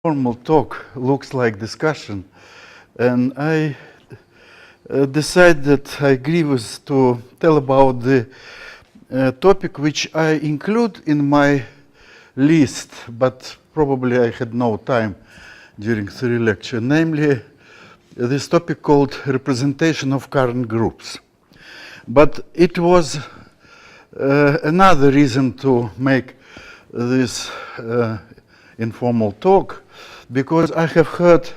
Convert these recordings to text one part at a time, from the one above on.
Formal talk looks like discussion, and I decide that I agree with to tell about the topic which I include in my list, but probably I had no time during the lecture, namely this topic called representation of current groups. But it was another reason to make this informal talk, because I have heard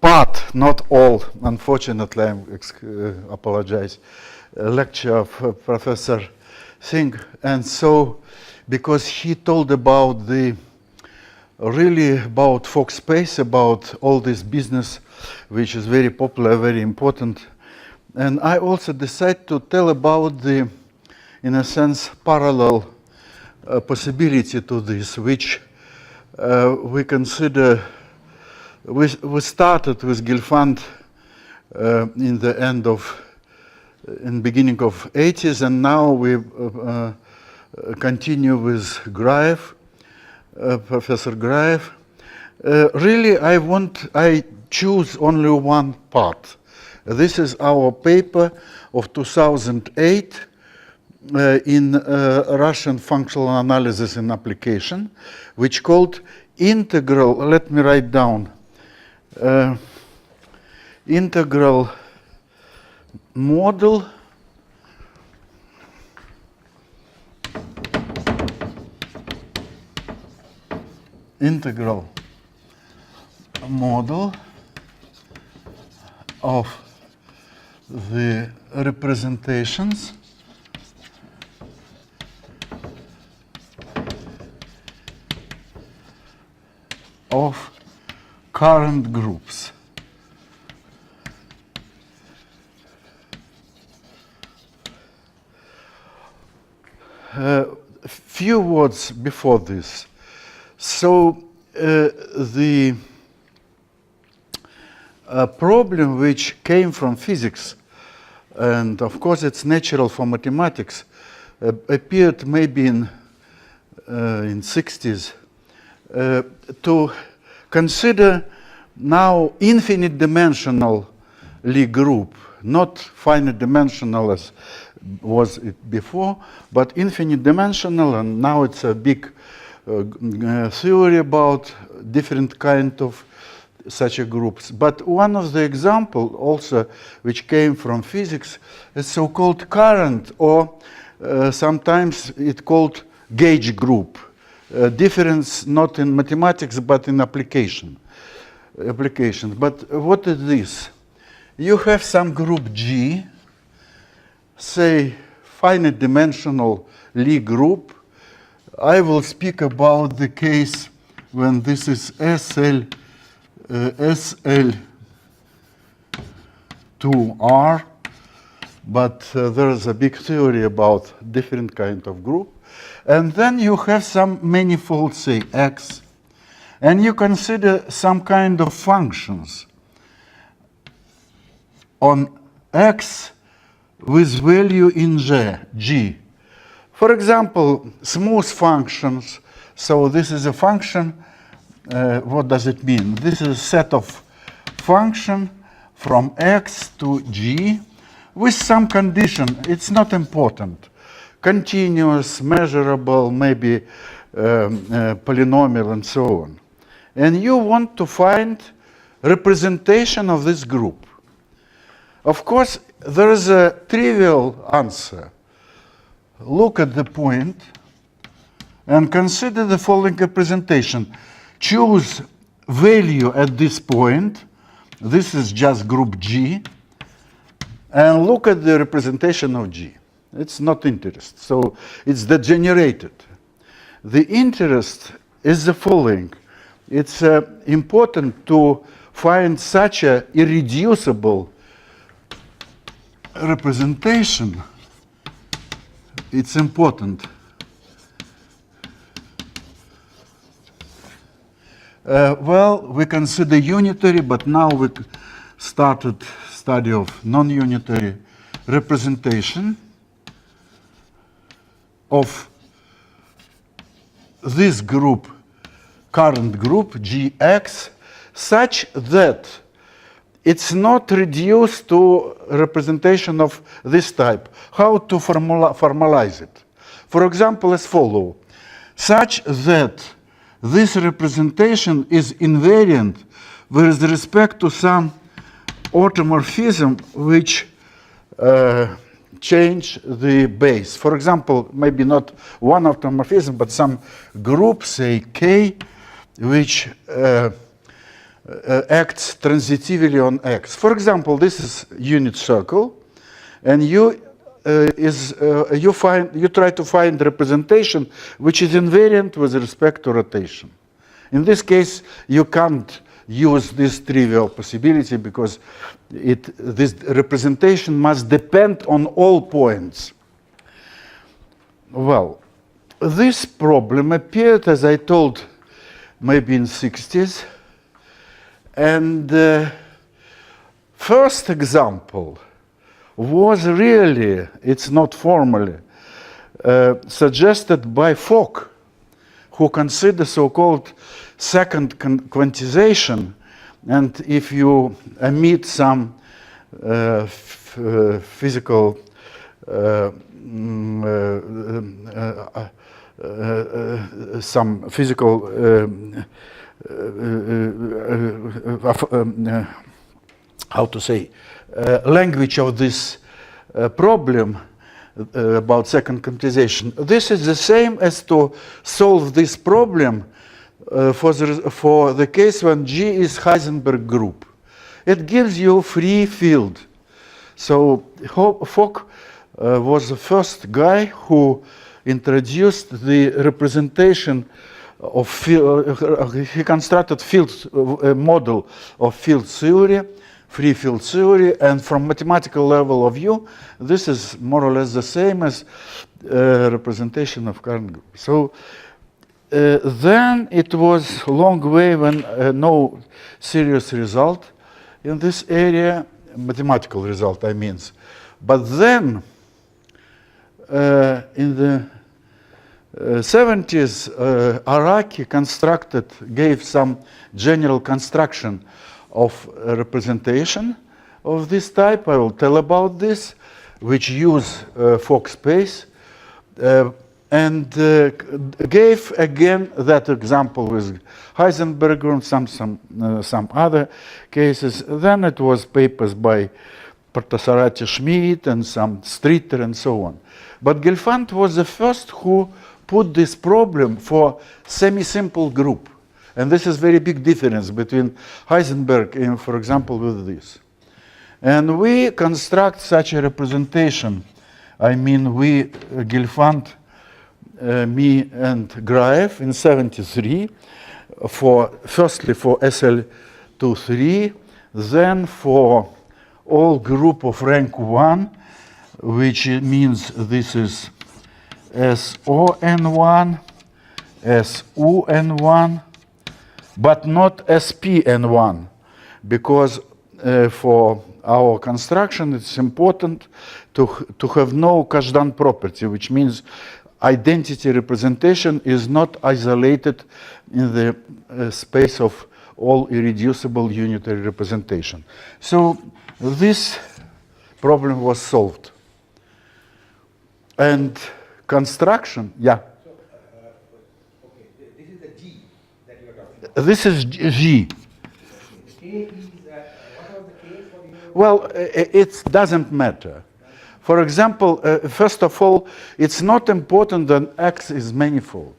part, not all, unfortunately, I apologize, lecture of Professor Singh, and so because he told about really about Fock space, about all this business, which is very popular, very important, and I also decided to tell about the, in a sense, parallel possibility to this, which we consider, we started with Gelfand in the end of, in beginning of 80s, and now we continue with Graev, Professor Graev. Really, I choose only one part. This is our paper of 2008 in Russian functional analysis and application, which called integral, let me write down, integral model of the representations of current groups. Few words before this. So the problem which came from physics, and of course it's natural for mathematics, appeared maybe in 60s, to consider now infinite dimensional Lie group, not finite dimensional as was it before, but infinite dimensional, and now it's a big theory about different kind of such a groups. But one of the example also which came from physics is so-called current, or sometimes it called gauge group. Difference not in mathematics but in application. But what is this? You have some group G, say finite dimensional Lie group. I will speak about the case when this is SL2R, but there is a big theory about different kind of group. And then you have some manifold, say X, and you consider some kind of functions on X with value in G. For example, smooth functions. So this is a function. What does it mean? This is a set of function from X to G with some condition. It's not important. Continuous, measurable, maybe polynomial, and so on. And you want to find representation of this group. Of course, there is a trivial answer. Look at the point and consider the following representation. Choose value at this point. This is just group G. And look at the representation of G. It's not interest, so it's degenerated. The interest is the following. It's important to find such a irreducible representation. It's important. Well, we consider unitary, but now we started study of non-unitary representation of this group current group Gx such that it's not reduced to representation of this type. How to formalize it? For example, as follow, such that this representation is invariant with respect to some automorphism which change the base. For example, maybe not one automorphism, but some group, say K, which acts transitively on X. For example, this is unit circle, and you try to find representation which is invariant with respect to rotation. In this case, you can't use this trivial possibility because this representation must depend on all points. Well, this problem appeared, as I told, maybe in 60s. And the first example was really, it's not formally, suggested by Fogg, who consider so-called second quantization. And if you omit some physical how to say, language of this problem about second quantization. This is the same as to solve this problem for the case when G is Heisenberg group. It gives you free field. So Fogg was the first guy who introduced the representation of he constructed a model of field theory, free field theory, and from mathematical level of view, this is more or less the same as representation of current group. So then it was a long way when no serious result in this area, mathematical result, I mean. But then in the 70s, Araki gave some general construction of representation of this type. I will tell about this, which use Fogg space, and gave again that example with Heisenberg and some other cases. Then it was papers by Partosarati Schmidt and some Streeter and so on. But Gelfand was the first who put this problem for semi-simple group. And this is very big difference between Heisenberg and, for example, with this. And we construct such a representation. I mean, we, Gelfand, me and Graev in 73, firstly for SL23, then for all group of rank 1, which means this is SON1, SUN1, but not SPN1, because for our construction it's important to have no Kazhdan property, which means identity representation is not isolated in the space of all irreducible unitary representation. So this problem was solved. And construction, yeah. So, okay, this is the G that you are talking about. This is G. K is, what was the case for you? Well, it doesn't matter. For example, first of all, it's not important that X is manifold.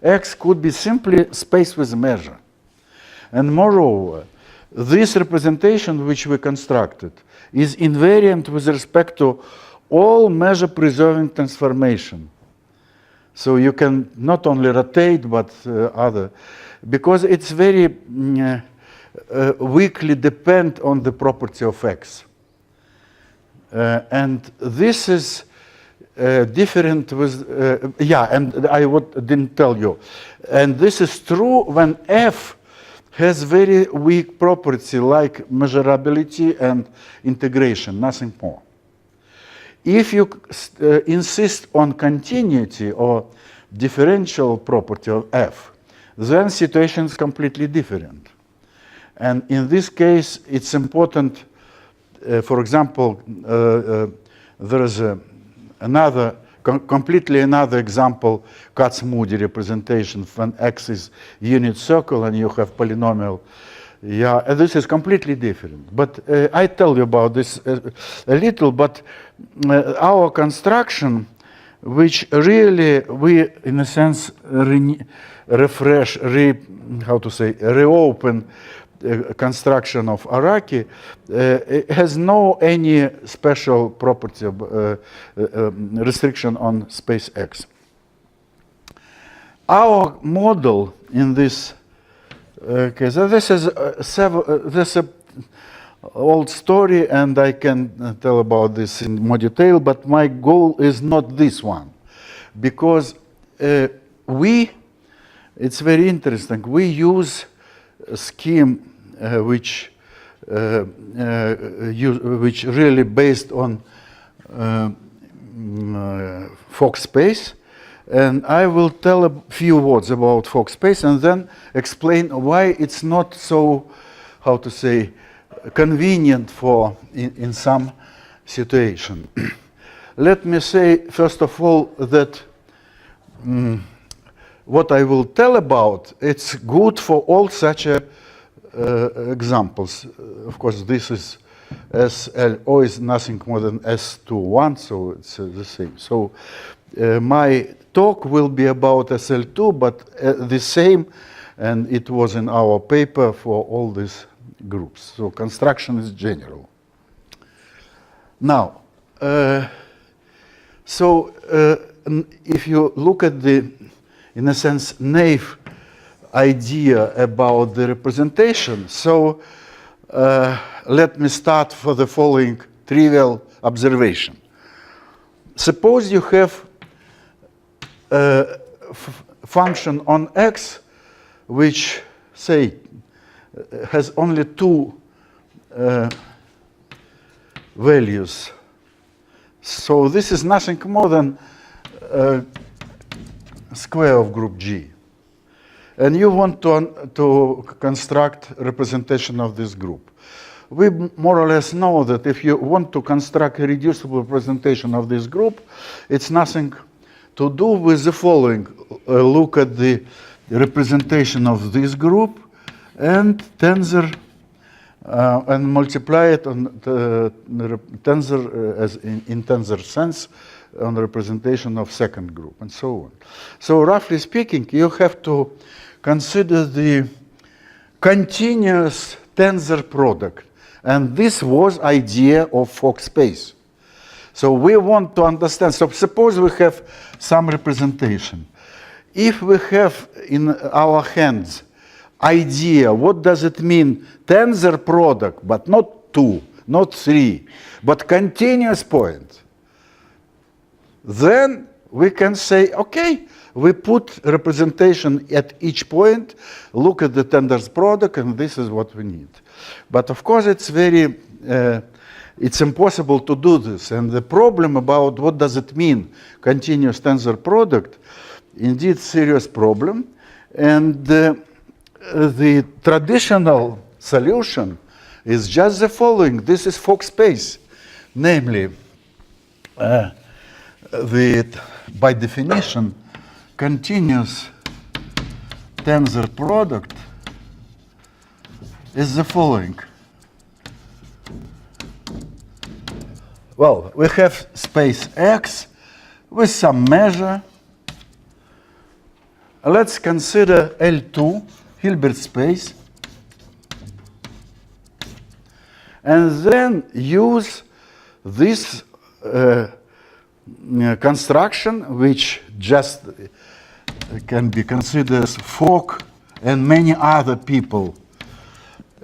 X could be simply space with measure. And moreover, this representation which we constructed is invariant with respect to all measure-preserving transformation. So you can not only rotate, but other, because it's very weakly depend on the property of X. And this is different with, yeah, and I didn't tell you. And this is true when F has very weak property like measurability and integration, nothing more. If you insist on continuity or differential property of F, then situation is completely different. And in this case, it's important, for example, there is another, completely another example, Kac-Moody representation when X is unit circle and you have polynomial. Yeah, and this is completely different. But I tell you about this a little, but our construction, which really we, in a sense, reopen construction of Araki, it has no any special property of restriction on space X. Our model in this case, this is this is an old story, and I can tell about this in more detail, but my goal is not this one, because it's very interesting, we use a scheme which really based on Fock space, and I will tell a few words about Fock space and then explain why it's not so, how to say, convenient for in some situation. Let me say first of all that what I will tell about, it's good for all such examples. Of course, this is SLO is nothing more than S21, so it's the same. So my talk will be about SL2, but the same, and it was in our paper for all these groups. So construction is general. Now, if you look at the, in a sense, naive idea about the representation, so let me start for the following trivial observation. Suppose you have a function on X which, say, has only two values. So this is nothing more than square of group G. And you want to construct representation of this group. We more or less know that if you want to construct a reducible representation of this group, it's nothing to do with the following. Look at the representation of this group and tensor and multiply it on the tensor as in tensor sense on the representation of second group and so on. So roughly speaking, you have to consider the continuous tensor product. And this was idea of Fock space. So we want to understand. So suppose we have some representation. If we have in our hands idea, what does it mean? Tensor product, but not 2, not 3, but continuous point. Then we can say, okay, we put representation at each point, look at the tensor product, and this is what we need. But of course, it's very, it's impossible to do this. And the problem about what does it mean, continuous tensor product, indeed serious problem. And the traditional solution is just the following. This is Fock space, namely, by definition, continuous tensor product is the following. Well, we have space X with some measure. Let's consider L2, Hilbert space, and then use this construction, which just can be considered as Fock and many other people,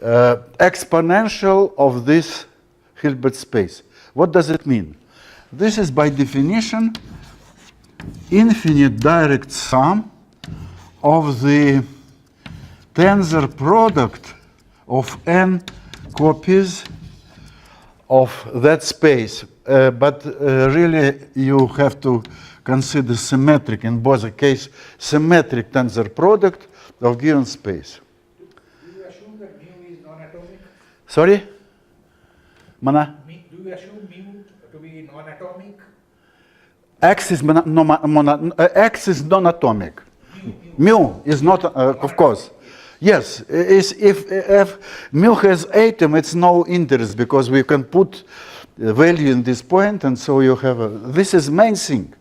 exponential of this Hilbert space. What does it mean? This is by definition infinite direct sum of the tensor product of n copies of that space. But really you have to consider symmetric, in both cases, symmetric tensor product of given space. Do you assume that mu is non-atomic? Sorry? Mana? Do you assume mu to be non-atomic? X is non-atomic. Mu is not, of course. Yes, if mu has atom, it's no interest because we can put value in this point, and so you have this is main thing.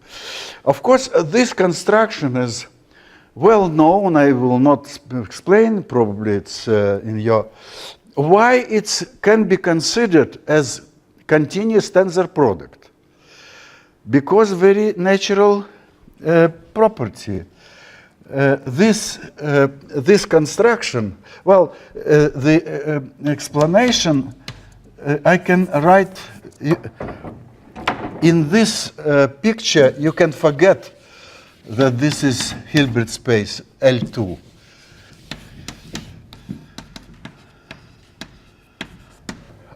Of course, this construction is well known. I will not explain. Probably it's in your why it can be considered as continuous tensor product. Because very natural property. This construction, well, the explanation I can write in this picture. You can forget that this is Hilbert space L2.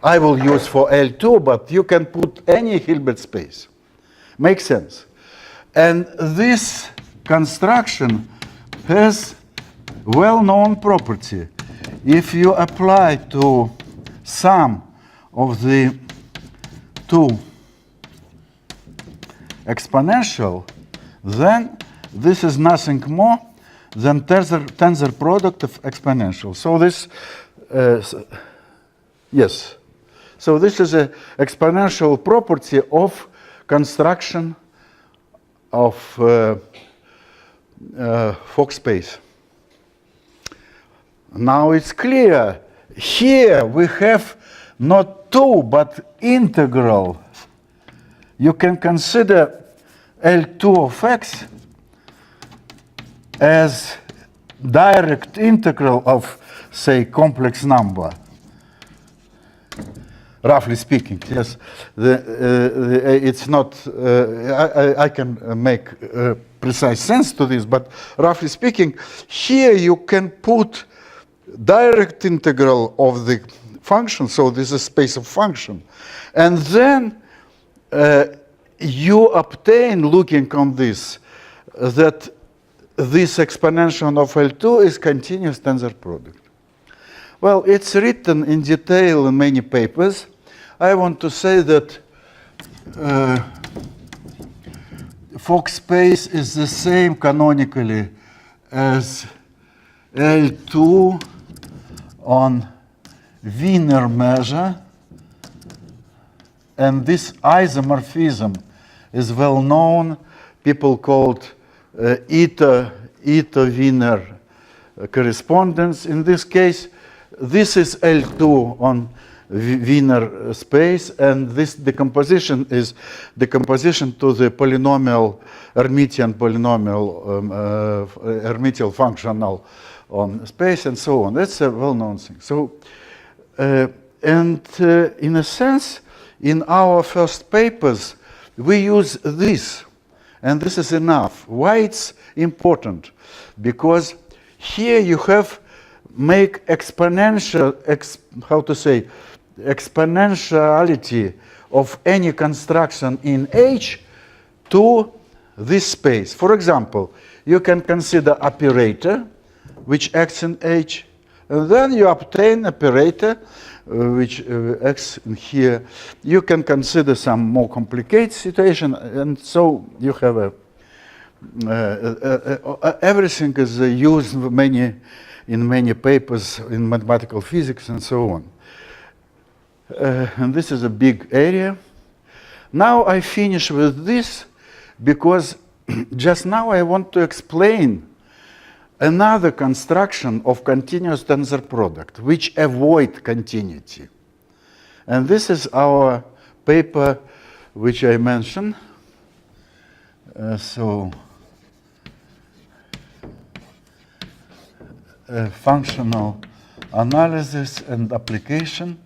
I will use for L2, but you can put any Hilbert space. Makes sense. And this construction has well-known property. If you apply to sum of the two exponential, then this is nothing more than tensor product of exponential. So this, yes. So this is an exponential property of construction of Fock space. Now it's clear. Here we have not two, but integral. You can consider L2 of x as direct integral of, say, complex number. Roughly speaking, yes. It's not, I can make precise sense to this, but roughly speaking, here you can put direct integral of the function, so this is space of function. And then you obtain, looking on this, that this exponential of L2 is continuous tensor product. Well, it's written in detail in many papers. I want to say that Fock space is the same canonically as L2 on Wiener measure, and this isomorphism is well known. People called eta Wiener correspondence. In this case, this is L2 on Wiener space, and this decomposition is decomposition to the polynomial, Hermitian polynomial, Hermitian functional on space, and so on. That's a well-known thing. So, in a sense, in our first papers, we use this, and this is enough. Why it's important? Because here you have make exponential, exponentiality of any construction in H to this space. For example, you can consider operator which acts in H, and then you obtain operator which acts in here. You can consider some more complicated situation, and so you have everything is used in many papers in mathematical physics and so on. And this is a big area. Now I finish with this because just now I want to explain another construction of continuous tensor product which avoid continuity. And this is our paper which I mentioned. Functional analysis and application,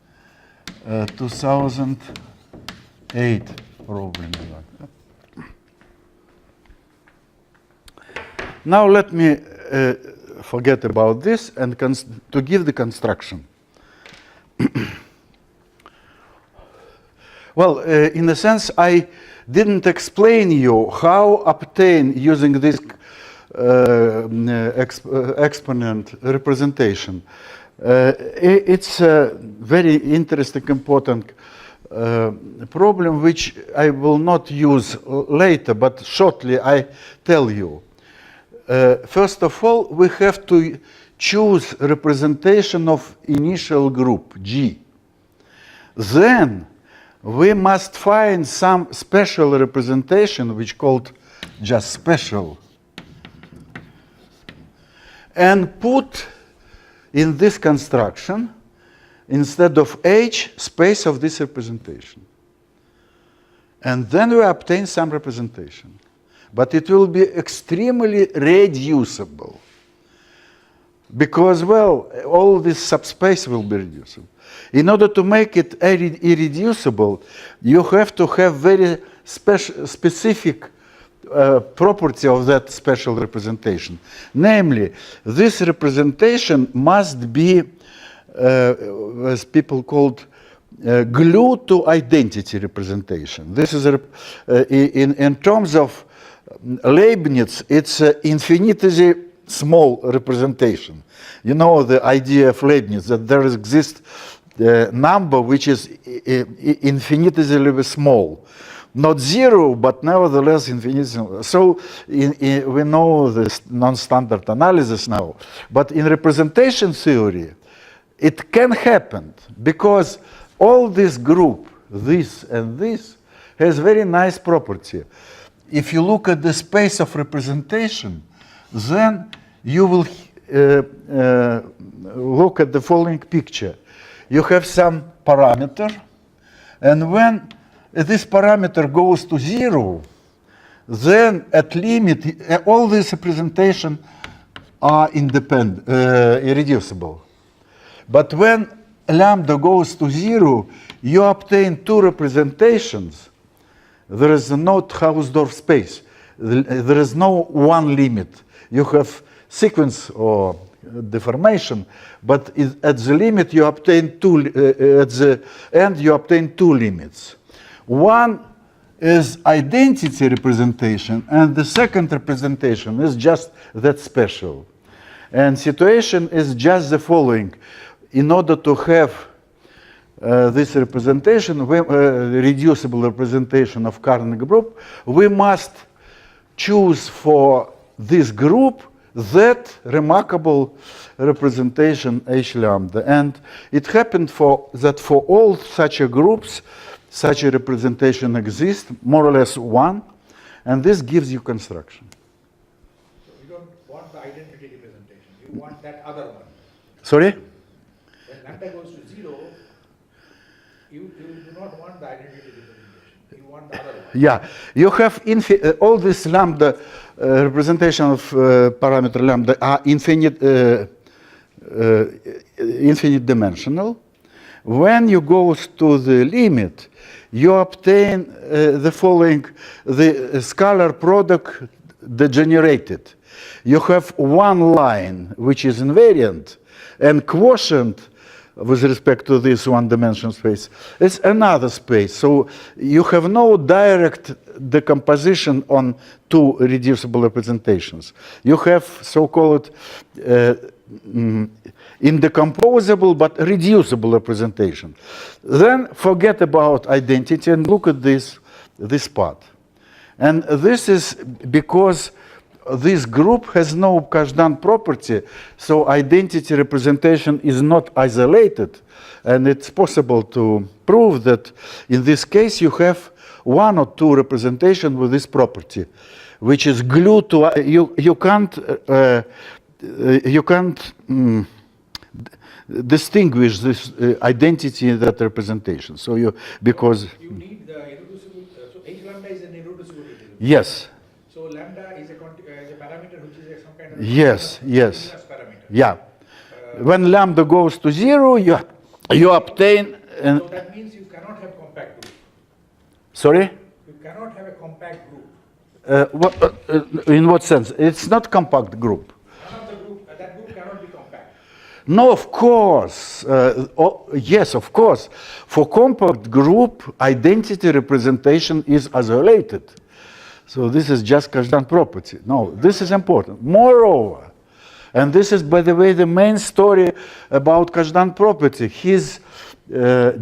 2008 probably. Now let me forget about this and to give the construction. Well, in a sense, I didn't explain you how obtain using this exponent representation. It's a very interesting, important problem which I will not use later, but shortly I tell you. First of all, we have to choose representation of initial group, G. Then we must find some special representation, which called just special, and put in this construction, instead of H, space of this representation. And then we obtain some representation. But it will be extremely reducible. Because, well, all this subspace will be reducible. In order to make it irreducible, you have to have very specific property of that special representation. Namely, this representation must be, as people called, glue to identity representation. This is, in terms of Leibniz, it's an infinitely small representation. You know the idea of Leibniz, that there exists a number which is infinitesimally small. Not zero, but nevertheless infinitesimal. So we know this non-standard analysis now. But in representation theory, it can happen because all this group, this and this, has very nice property. If you look at the space of representation, then you will look at the following picture. You have some parameter, and when this parameter goes to 0, then at limit, all these representations are independent, irreducible. But when lambda goes to 0, you obtain two representations. There is no Hausdorff space. There is no one limit. You have sequence or deformation, but at the limit you obtain two, at the end you obtain two limits. One is identity representation, and the second representation is just that special. And situation is just the following. In order to have this representation, reducible representation of Karnaugh group, we must choose for this group that remarkable representation H lambda. And it happened that for all such groups, such a representation exists, more or less one, and this gives you construction. So you don't want the identity representation, you want that other one. Sorry? When lambda goes to 0, you do not want the identity representation, you want the other one. Yeah, you have all this lambda representation of parameter lambda are infinite dimensional. When you go to the limit, you obtain the following, the scalar product degenerated. You have one line which is invariant, and quotient with respect to this one-dimensional space is another space. So you have no direct decomposition on two reducible representations. You have so-called indecomposable but reducible representation. Then forget about identity and look at this part. And this is because this group has no Kazhdan property, so identity representation is not isolated. And it's possible to prove that in this case you have one or two representations with this property, which is glued to, you can't distinguish this identity in that representation. So because you need the irreducible, so H lambda is an irreducible representation. Yes. So lambda is a parameter which is some kind of Yes. parameter. Yeah. When lambda goes to 0, you obtain. So that means you cannot have compact group. Sorry? You cannot have a compact group. In what sense? It's not compact group. None of the group, that group cannot be compact. No, of course. Yes, of course. For compact group, identity representation is isolated. So this is just Kazhdan property. No, this is important. Moreover, and this is, by the way, the main story about Kazhdan property. His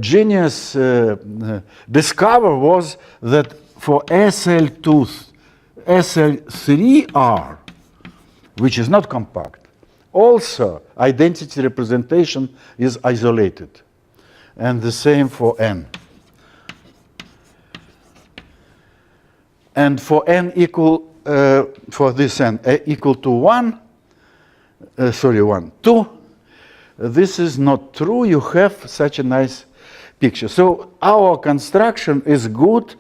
genius discover was that for SL2, SL3R, which is not compact, also identity representation is isolated. And the same for N. And for N equal, for this N equal to 1, 2, this is not true. You have such a nice picture. So our construction is good,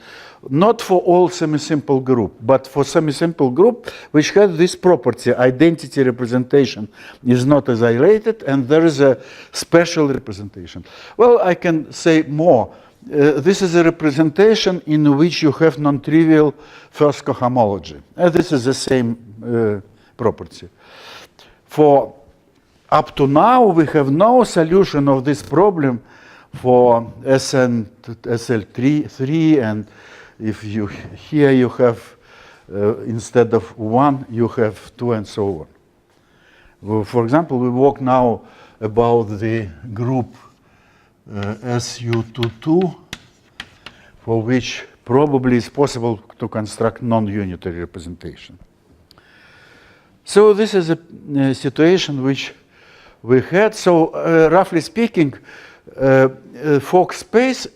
not for all semi-simple group, but for semi-simple group which has this property, identity representation is not isolated, and there is a special representation. Well, I can say more. This is a representation in which you have non-trivial first cohomology. This is the same property. For up to now, we have no solution of this problem for SL3, and if you here you have instead of 1, you have 2, and so on. Well, for example, we walk now about the group SU22, for which probably is possible to construct non-unitary representation. So this is a situation which we had. So roughly speaking, Fock space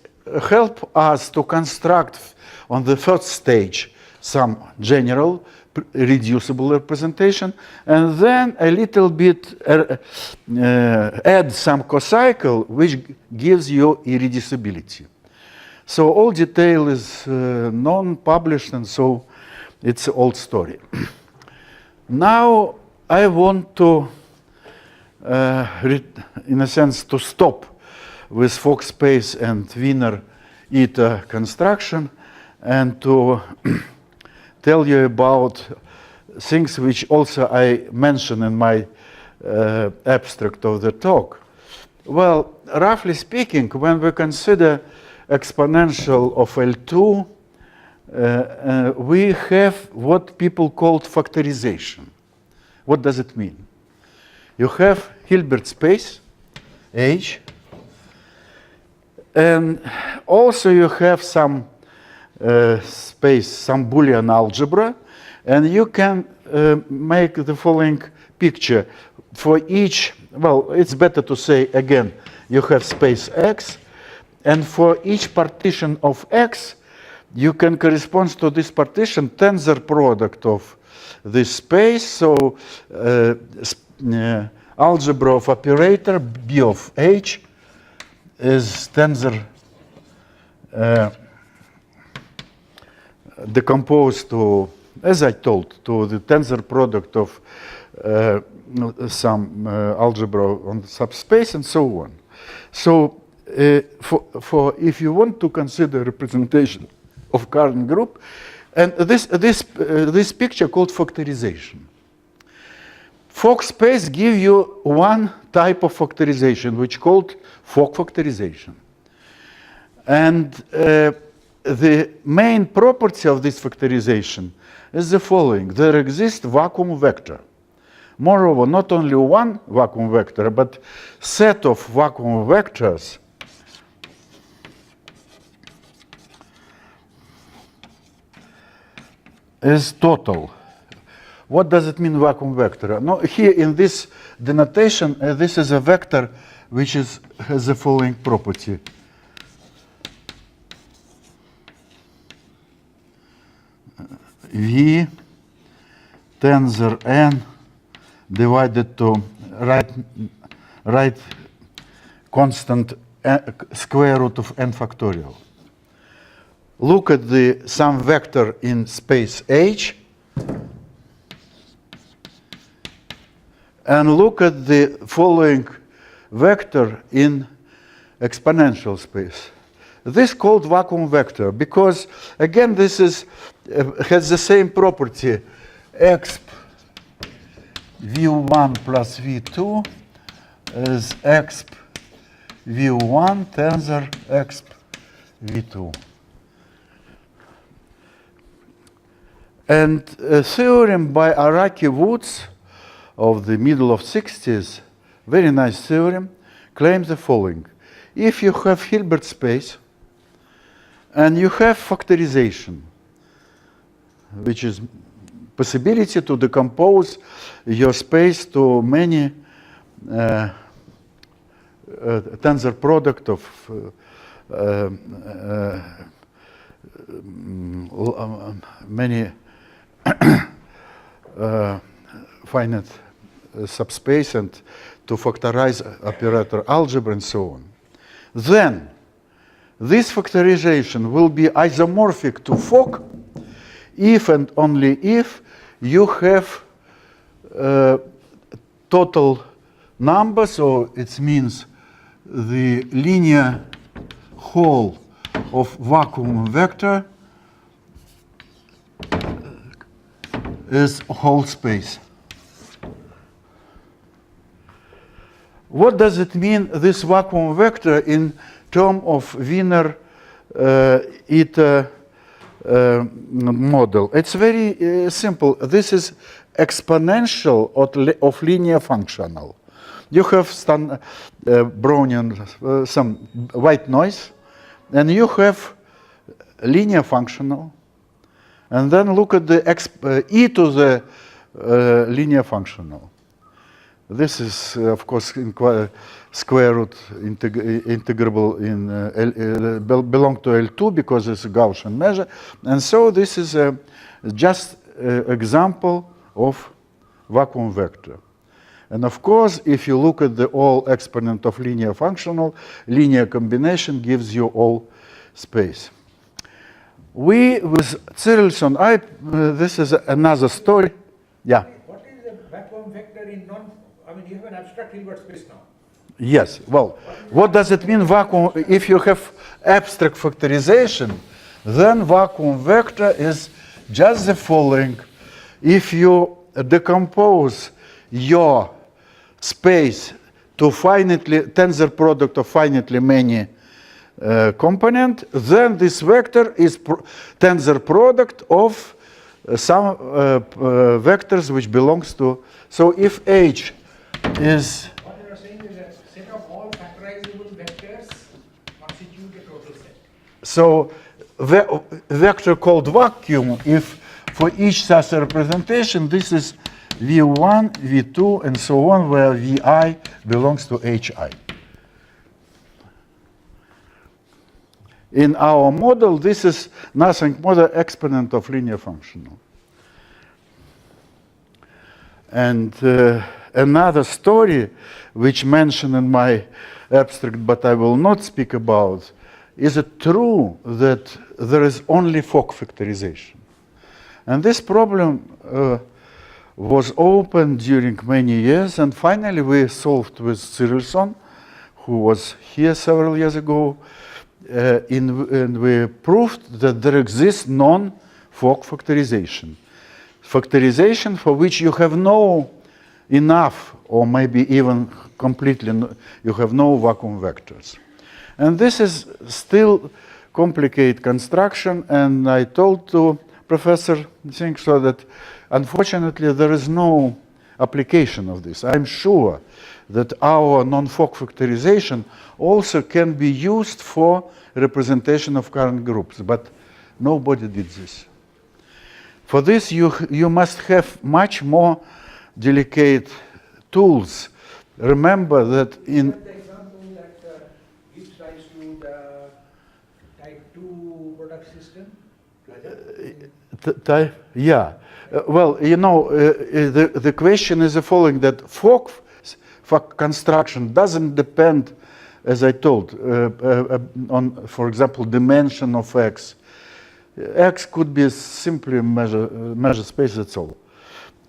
help us to construct on the first stage some general reducible representation, and then a little bit add some cocycle which gives you irreducibility. So all detail is non-published, and so it's an old story. Now I want to, in a sense, to stop with Fock space and Wiener-Ita construction, and to tell you about things which also I mentioned in my abstract of the talk. Well, roughly speaking, when we consider exponential of L2, we have what people call factorization. What does it mean? You have Hilbert space, H, and also you have some space, some Boolean algebra, and you can make the following picture. For each, well, it's better to say again, you have space X, and for each partition of X, you can correspond to this partition tensor product of this space. So algebra of operator B of H is tensor decomposed to, as I told, to the tensor product of some algebra on the subspace and so on. So for if you want to consider representation of current group, and this picture called factorization. Fock space give you one type of factorization, which called Fock factorization. And the main property of this factorization is the following. There exists vacuum vector. Moreover, not only one vacuum vector, but set of vacuum vectors is total. What does it mean, vacuum vector? No, here in this denotation, this is a vector which has the following property. V tensor n divided to right constant square root of n factorial. Look at the some vector in space H, and look at the following vector in exponential space. This called vacuum vector because, again, this is has the same property, exp v1 plus v2 as exp v1 tensor exp v2. And a theorem by Araki Woods of the middle of 60s, very nice theorem, claims the following. If you have Hilbert space and you have factorization, which is possibility to decompose your space to many tensor product of many finite subspace and to factorize operator algebra and so on. Then this factorization will be isomorphic to Fock if and only if you have total number, so it means the linear whole of vacuum vector is whole space. What does it mean, this vacuum vector, in terms of Wiener eta model? It's very simple. This is exponential of linear functional. You have Brownian, some white noise, and you have linear functional. And then look at the e to the linear functional. This is, of course, square root integrable in belong to L2 because it's a Gaussian measure. And so this is just example of vacuum vector. And of course, if you look at the all exponent of linear functional, linear combination gives you all space. We, with Cyrilson, this is another story. Yeah. What is the vacuum vector in I mean, you have an abstract Hilbert space now. Yes. Well, what does it mean vacuum? If you have abstract factorization, then vacuum vector is just the following. If you decompose your space to finitely tensor product of finitely many component, then this vector is tensor product of some vectors which belongs to. So if H is. What you are saying is that set of all factorizable vectors constitute a total set. So vector called vacuum, if for each such representation, this is V1, V2, and so on, where Vi belongs to Hi. In our model, this is nothing more than exponent of linear functional. And another story, which mentioned in my abstract, but I will not speak about, is it true that there is only Fock factorization? And this problem was open during many years, and finally we solved with Cyrilson, who was here several years ago, and we proved that there exists non-Fock factorization. Factorization for which you have no enough, or maybe even completely, you have no vacuum vectors. And this is still complicated construction, and I told to Professor Singh so that unfortunately there is no application of this. I'm sure that our non-Fock factorization also can be used for representation of current groups, but nobody did this. For this, you must have much more delicate tools. Remember that in... The example that gives rise to the type 2 product system? Yeah. Well, you know, the question is the following, that Fock construction doesn't depend, as I told, on, for example, dimension of X. X could be simply measure space, that's all.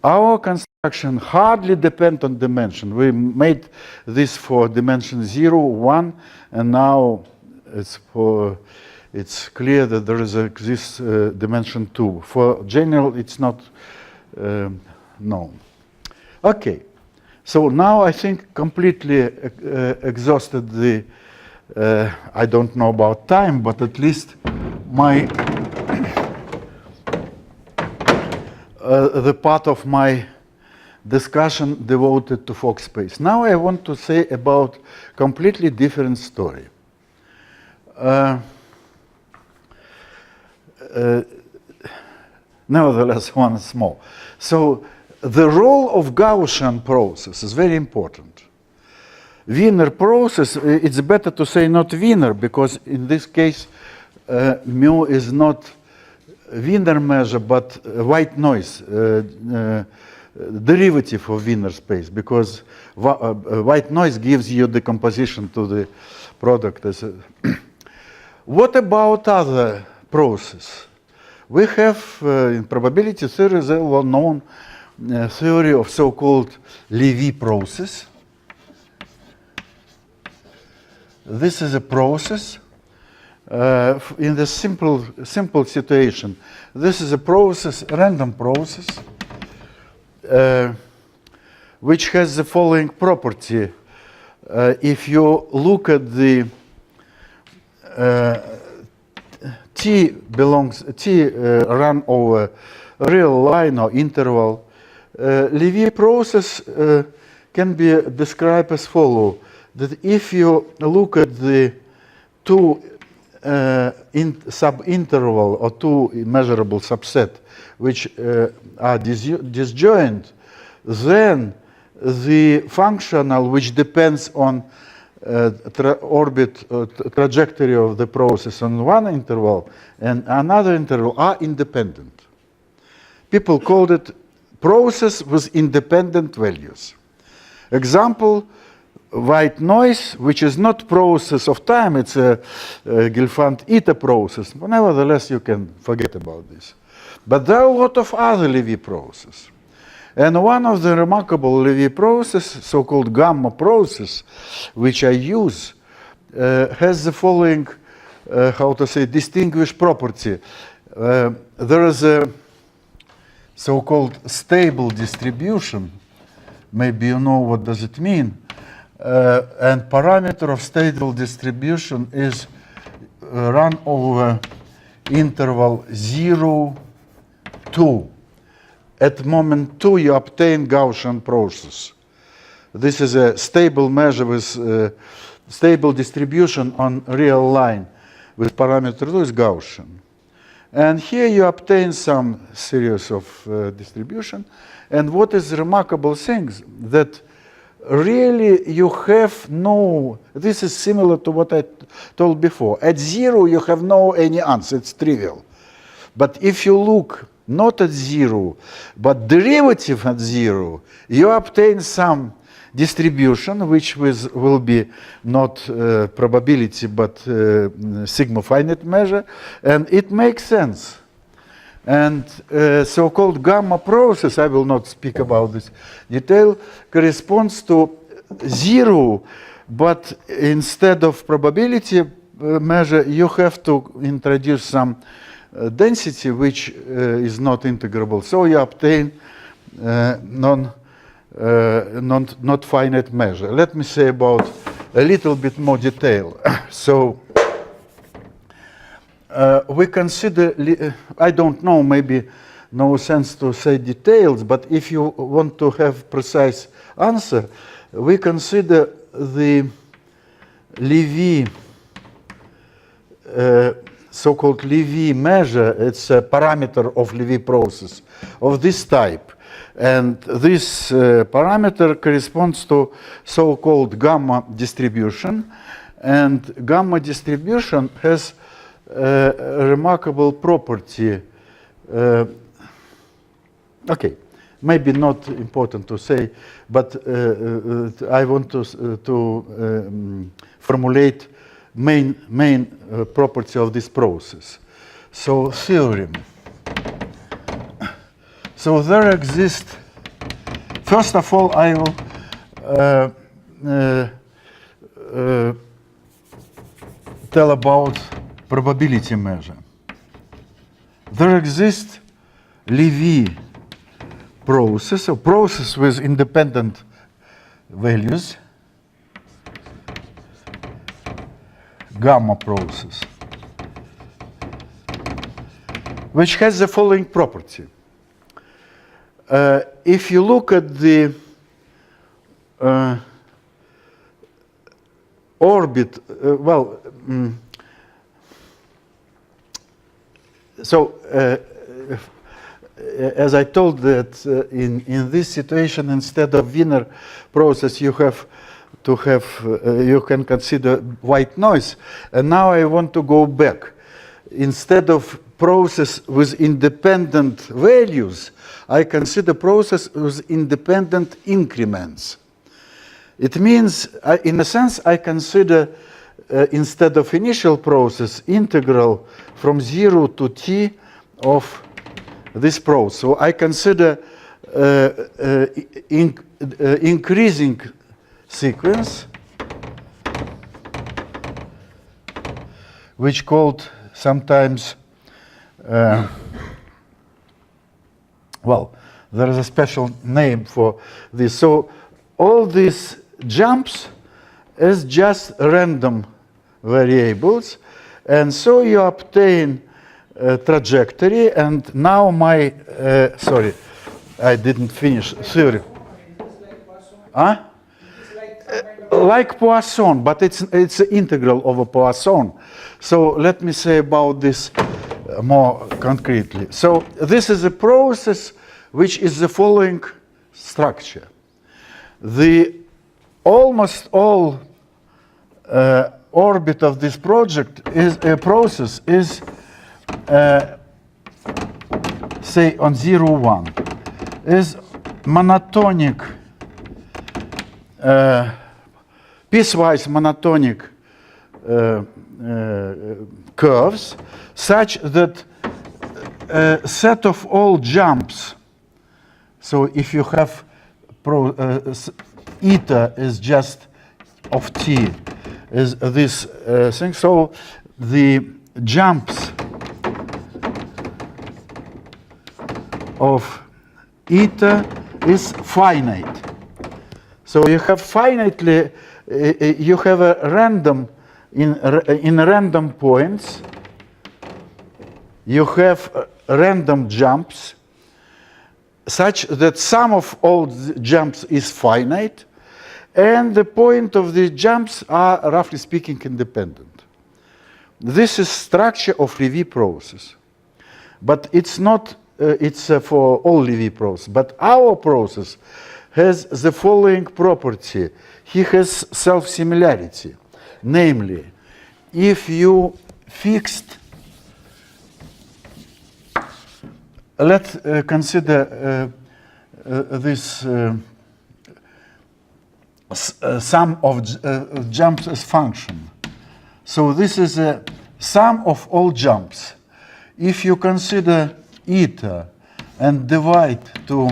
Our construction hardly depends on dimension. We made this for dimension 0, 1, and now it's clear that there exists dimension 2. For general, it's not known. Okay, So now I think completely exhausted the, I don't know about time, but at least my, the part of my discussion devoted to Fock space. Now I want to say about completely different story. Nevertheless, one small. So the role of Gaussian process is very important. Wiener process, it's better to say not Wiener, because in this case, mu is not Wiener measure, but white noise, derivative of Wiener space, because white noise gives you the composition to the product. What about other process? We have in probability theory the well-known theory of so-called Levy process. This is a process in the simple situation. This is a process, random process, which has the following property. If you look at the T run over real line or interval, Levy process can be described as follow: that if you look at the two sub-interval or two measurable subset which are disjoint, then the functional which depends on trajectory of the process on one interval and another interval are independent. People called it process with independent values. Example, white noise, which is not process of time, it's a Gelfand-Ita process. But nevertheless, you can forget about this. But there are a lot of other Levy processes. And one of the remarkable Levy process, so-called gamma process, which I use, has the following, distinguished property. There is a so-called stable distribution. Maybe you know what does it mean. And parameter of stable distribution is run over interval 0, 2. At moment 2, you obtain Gaussian process. This is a stable measure with stable distribution on real line with parameter 2 is Gaussian. And here you obtain some series of distribution. And what is remarkable things that really you have no, this is similar to what I told before. At 0, you have no any answer, it's trivial. But if you look not at 0, but derivative at 0, you obtain some distribution, which will be not probability, but sigma finite measure, and it makes sense. And so-called gamma process, I will not speak about this detail, corresponds to 0, but instead of probability measure, you have to introduce some density which is not integrable. So you obtain not finite measure. Let me say about a little bit more detail. So we consider, I don't know, maybe no sense to say details, but if you want to have precise answer, we consider the Levy, so-called Levy measure. It's a parameter of Levy process of this type. And this parameter corresponds to so-called gamma distribution. And gamma distribution has a remarkable property. Okay, maybe not important to say, but I want to formulate main property of this process. So theorem. So there exists, first of all, I will tell about probability measure. There exists Levy process, a process with independent values, gamma process, which has the following property. If you look at the orbit, as I told that in this situation, instead of Wiener process, you have to have, you can consider white noise. And now I want to go back. Instead of process with independent values, I consider process with independent increments. It means, in a sense, I consider instead of initial process, integral from 0 to t of this process. So I consider increasing sequence, which called sometimes, well, there is a special name for this. So all these jumps is just random variables, and so you obtain trajectory. And now my sorry, I didn't finish theory. Huh? Like Poisson, but it's an integral of a Poisson. So let me say about this more concretely. So this is a process which is the following structure. The almost all orbit of this project is a process is say on 0, 1 is monotonic piecewise monotonic curves such that a set of all jumps, so if you have eta is just of t is this thing, so the jumps of eta is finite. So you have finitely, you have a random, in random points, you have random jumps such that sum of all the jumps is finite, and the point of the jumps are, roughly speaking, independent. This is structure of Levy process. But it's not, it's for all Levy process. But our process has the following property. He has self-similarity. Namely, if you fixed, let's consider this sum of jumps as function. So this is a sum of all jumps. If you consider eta and divide to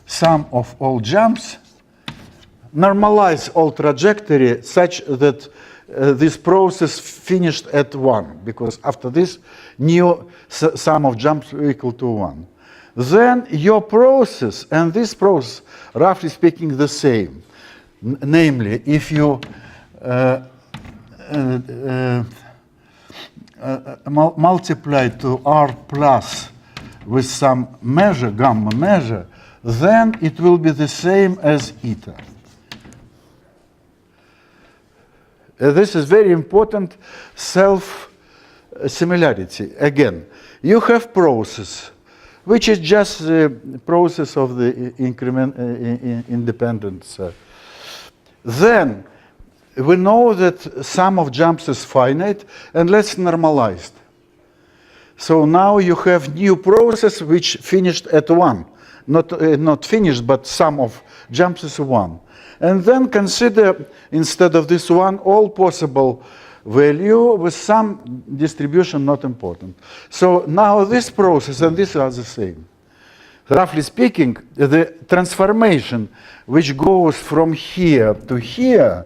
sum of all jumps, normalize all trajectory such that this process finished at 1, because after this new sum of jumps equal to 1. Then your process and this process, roughly speaking, the same. Namely, if you multiply to r plus with some measure, gamma measure, then it will be the same as eta. This is very important self-similarity. Again, you have process, which is just the process of the increment independence. Then we know that sum of jumps is finite, and let's normalize. So now you have new process which finished at 1. Not finished, but sum of jumps is 1. And then consider, instead of this 1, all possible value with some distribution not important. So now this process and this are the same. Roughly speaking, the transformation which goes from here to here,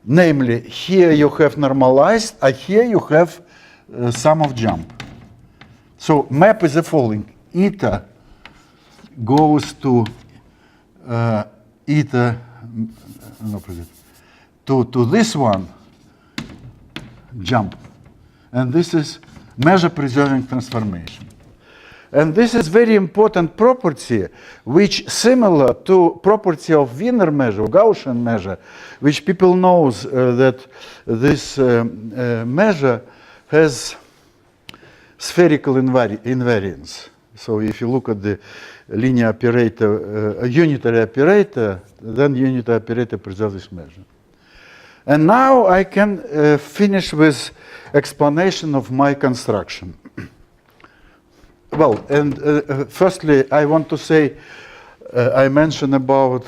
namely here you have normalized, and here you have sum of jump. So map is the following. Eta goes to eta no, to this one, jump. And this is measure preserving transformation. And this is very important property, which similar to property of Wiener measure, Gaussian measure, which people knows that this measure has spherical invariance. So if you look at the linear operator, unitary operator, then unitary operator preserves this measure. And now I can finish with explanation of my construction. Well, and firstly, I want to say, I mentioned about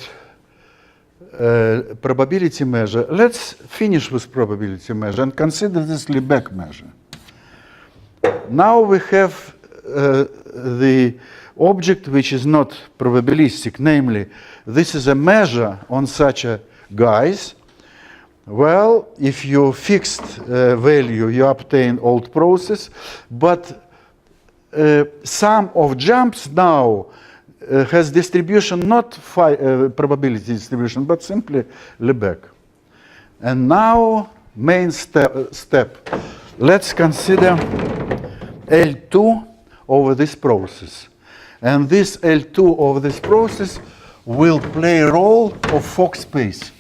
probability measure. Let's finish with probability measure and consider this Lebesgue measure. Now we have the object which is not probabilistic, namely, this is a measure on such a guise. Well, if you fixed value, you obtain old process, but sum of jumps now has distribution, not probability distribution, but simply Lebesgue. And now, main step. Let's consider L2 over this process. And this L2 over this process will play a role of Fock space.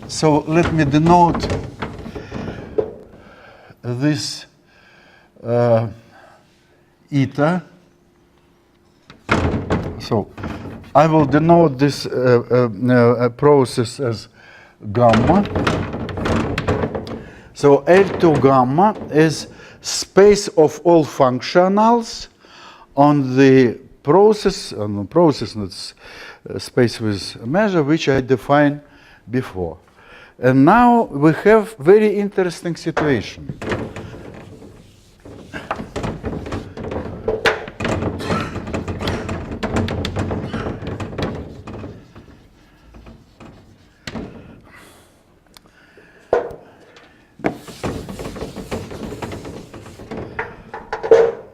So let me denote this eta. So I will denote this process as gamma. So L2 gamma is space of all functionals on the process, that's space with a measure, which I defined before. And now we have very interesting situation.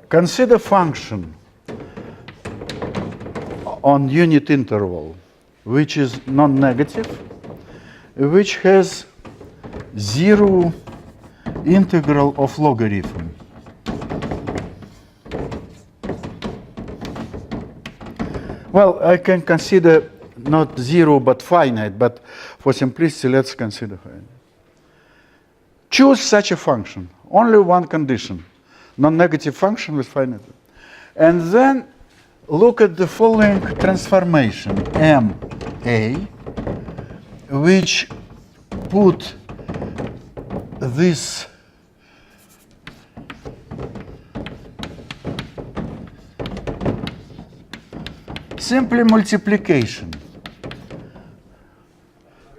Consider function on unit interval, which is non-negative, which has zero integral of logarithm. Well, I can consider not zero but finite, but for simplicity, let's consider finite. Choose such a function, only one condition. Non-negative function with finite. And then look at the following transformation, MA, which put this simply multiplication.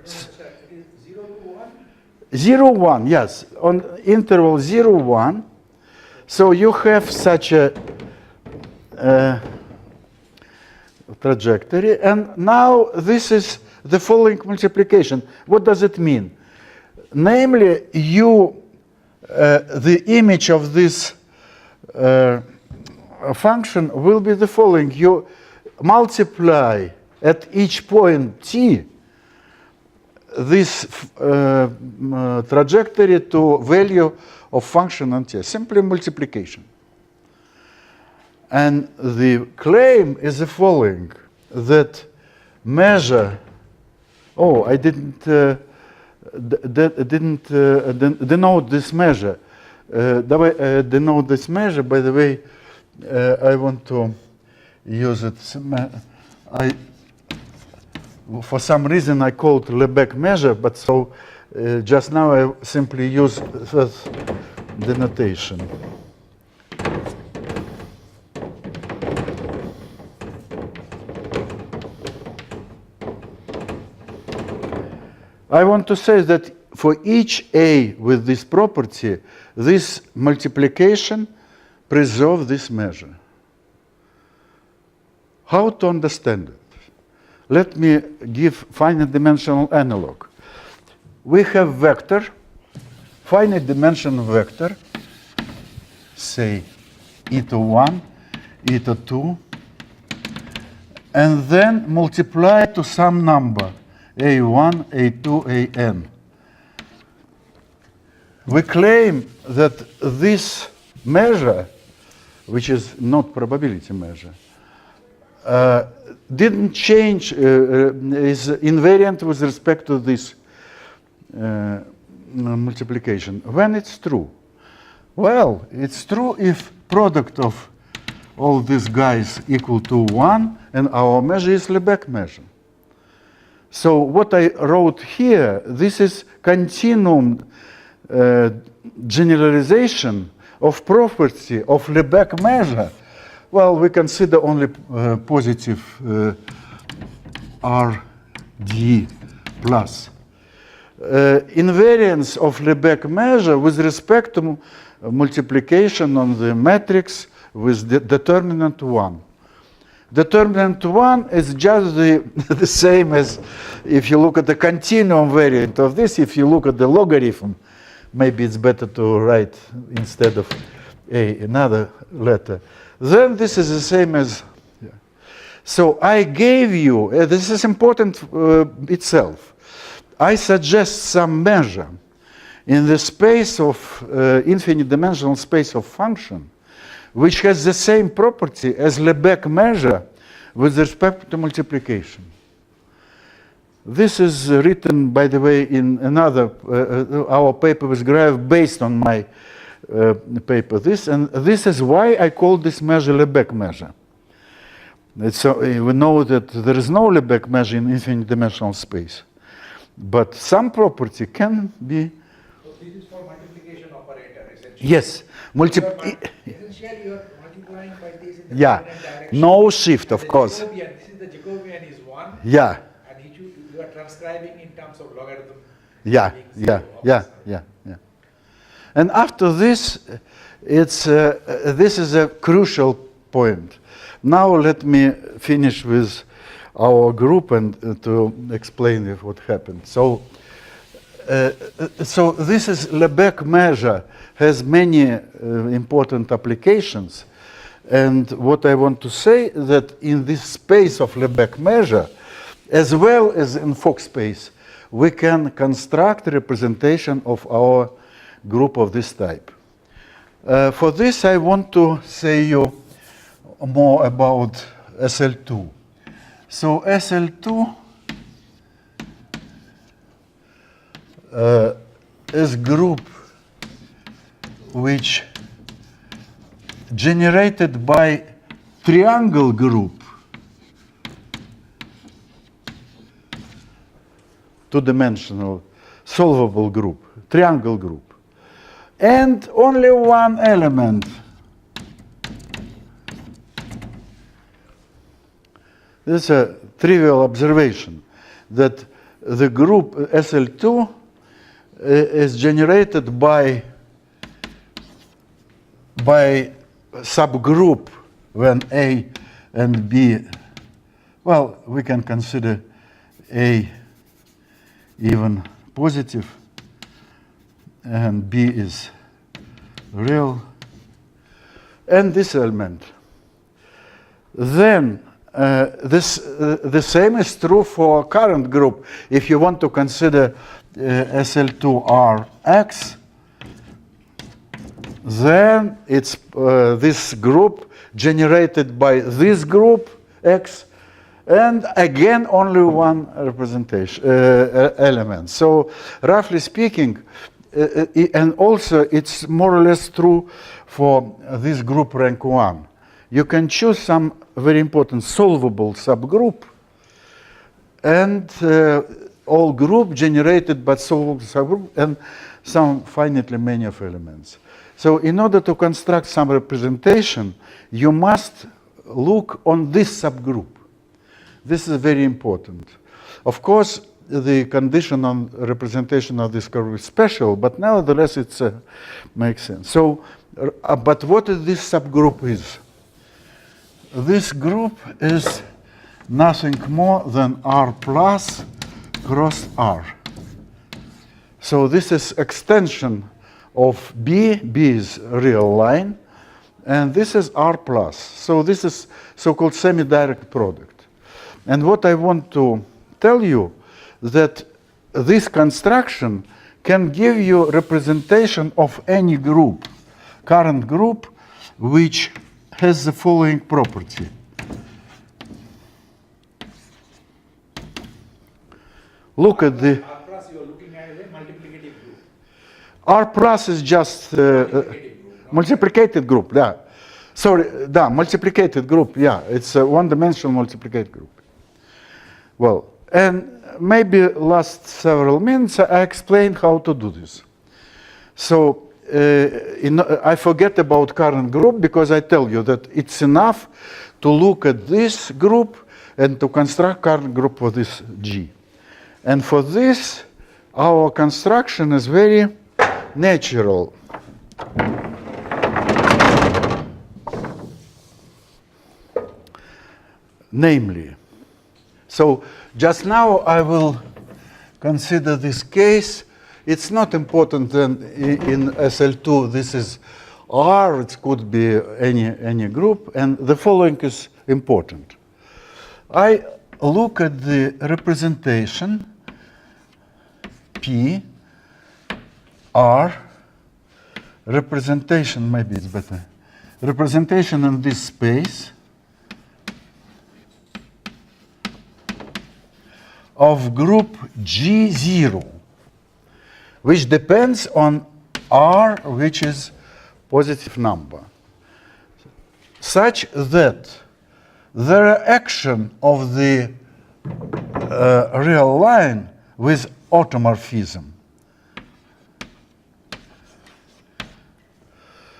0 to 1? 0, 1, yes, on interval 0, 1. So you have such a trajectory, and now this is the following multiplication. What does it mean? Namely, the image of this function will be the following. You multiply at each point t this trajectory to value of function on t, simply multiplication. And the claim is the following, that measure, I didn't denote this measure. Denote this measure, by the way, I want to use it. For some reason I called Lebesgue measure, but so just now I simply use the notation. I want to say that for each A with this property, this multiplication preserves this measure. How to understand it? Let me give finite dimensional analog. We have vector, finite dimensional vector, say eta1, eta2, and then multiply to some number, A1, A2, AN. We claim that this measure, which is not probability measure, didn't change, is invariant with respect to this multiplication. When it's true? Well, it's true if product of all these guys equal to 1, and our measure is Lebesgue measure. So what I wrote here, this is continuum generalization of property of Lebesgue measure. Well, we consider only positive RD plus. Invariance of Lebesgue measure with respect to multiplication on the matrix with the determinant 1. Determinant 1 is just the same as if you look at the continuum variant of this. If you look at the logarithm, maybe it's better to write instead of another letter. Then this is the same as. Yeah. So I gave you, this is important itself. I suggest some measure in the space of infinite dimensional space of function, which has the same property as Lebesgue measure with respect to multiplication. This is written, by the way, in another, our paper with Graev based on my paper. This is why I call this measure Lebesgue measure. We know that there is no Lebesgue measure in infinite dimensional space, but some property can be. So this is for multiplication operator, essentially. Yes. Essentially, you are multiplying by this in the direction. No shift, of course. This is the Jacobian is 1. Yeah. And you are transcribing in terms of logarithm. Yeah. And after this, this is a crucial point. Now let me finish with our group and to explain what happened. So this is Lebesgue measure, has many important applications. And what I want to say that in this space of Lebesgue measure, as well as in Fock space, we can construct a representation of our group of this type. For this, I want to say you more about SL2. So SL2 is group which generated by triangle group, two-dimensional solvable group, triangle group, and only one element. This is a trivial observation that the group SL2 is generated by subgroup when A and B, well, we can consider A even positive and B is real, and this element. Then the same is true for current group. If you want to consider SL2RX, then it's this group generated by this group X, and again only one representation element. So roughly speaking, and also it's more or less true for this group rank 1. You can choose some very important solvable subgroup, and all group generated by solvable subgroup and some finitely many of elements. So in order to construct some representation, you must look on this subgroup. This is very important. Of course, the condition on representation of this curve is special, but nevertheless it makes sense. So, but what this subgroup is? This group is nothing more than R plus cross R. So this is extension of B. B is real line, and this is R plus. So this is so-called semi-direct product. And what I want to tell you that this construction can give you representation of any group, current group, which has the following property. Look at the R plus you are looking at as a multiplicative group. R plus is just multiplicated group, yeah. Sorry, да, multiplicated group, yeah. It's a one-dimensional multiplicated group. Well, and maybe last several minutes I explain how to do this. So I forget about current group because I tell you that it's enough to look at this group and to construct current group for this G. And for this, our construction is very natural. Namely, so just now I will consider this case. It's not important then in SL2 this is R, it could be any group, and the following is important. I look at the representation P, R, representation, maybe it's better, representation in this space of group G0, which depends on R, which is positive number, such that the action of the real line with automorphism.